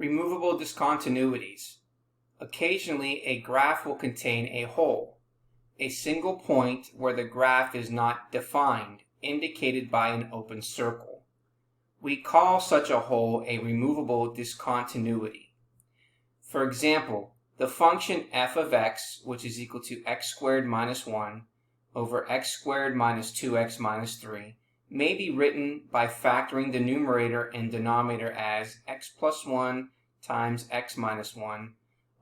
Removable discontinuities. Occasionally, a graph will contain a hole, a single point where the graph is not defined, indicated by an open circle. We call such a hole a removable discontinuity. For example, the function f of x, which is equal to x squared minus 1 over x squared minus 2x minus 3, may be written by factoring the numerator and denominator as x plus 1 times x minus 1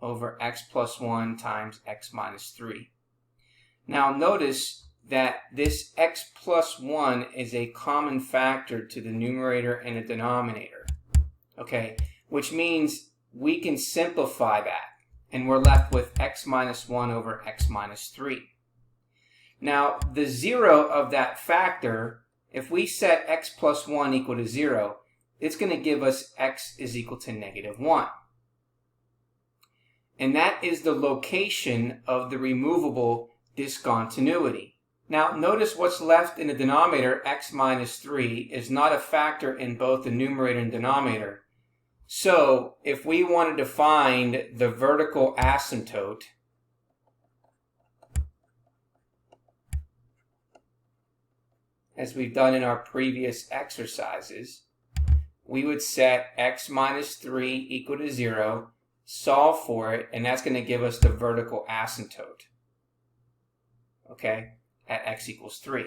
over x plus 1 times x minus 3. Now notice that this x plus 1 is a common factor to the numerator and the denominator, okay, which means we can simplify that and we're left with x minus 1 over x minus 3. Now the 0 of that factor, if we set x plus 1 equal to 0, it's going to give us x is equal to negative 1. And that is the location of the removable discontinuity. Now notice what's left in the denominator, x minus 3, is not a factor in both the numerator and denominator. So if we wanted to find the vertical asymptote, as we've done in our previous exercises, we would set x minus 3 equal to 0, solve for it, and that's going to give us the vertical asymptote, okay, at x equals 3.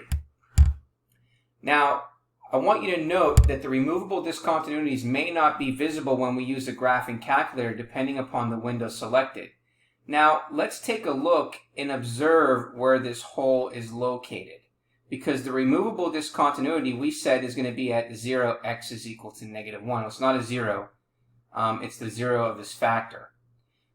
Now, I want you to note that the removable discontinuities may not be visible when we use the graphing calculator depending upon the window selected. Now, let's take a look and observe where this hole is located, because the removable discontinuity we said is going to be at 0, x is equal to negative 1. Well, it's not a 0. It's the 0 of this factor.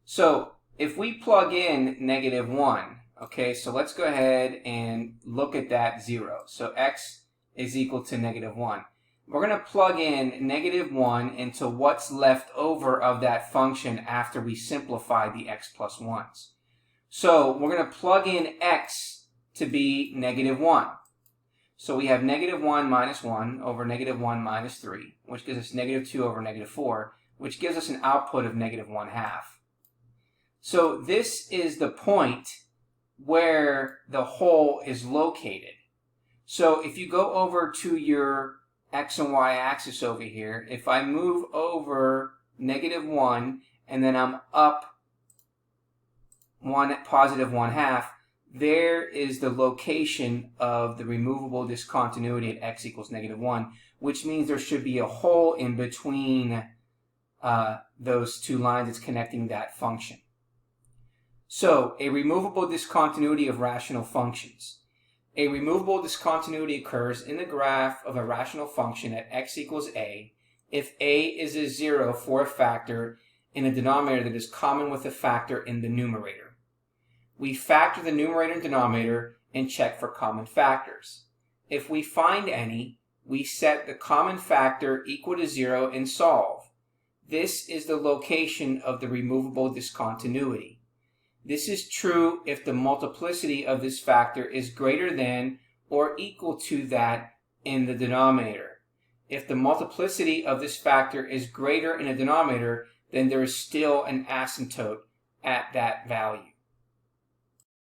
So if we plug in negative 1, okay, so let's go ahead and look at that 0. So x is equal to negative 1. We're going to plug in negative 1 into what's left over of that function after we simplify the x plus 1's. So we're going to plug in x to be negative 1. So we have negative 1 minus 1 over negative 1 minus 3, which gives us negative 2 over negative 4, which gives us an output of negative 1/2. So this is the point where the hole is located. So if you go over to your x and y axis over here, if I move over negative 1 and then I'm up positive 1/2, there is the location of the removable discontinuity at x equals negative 1, which means there should be a hole in between those two lines that's connecting that function. So, a removable discontinuity of rational functions. A removable discontinuity occurs in the graph of a rational function at x equals a if a is a 0 for a factor in a denominator that is common with a factor in the numerator. We factor the numerator and denominator and check for common factors. If we find any, we set the common factor equal to 0 and solve. This is the location of the removable discontinuity. This is true if the multiplicity of this factor is greater than or equal to that in the denominator. If the multiplicity of this factor is greater in the denominator, then there is still an asymptote at that value.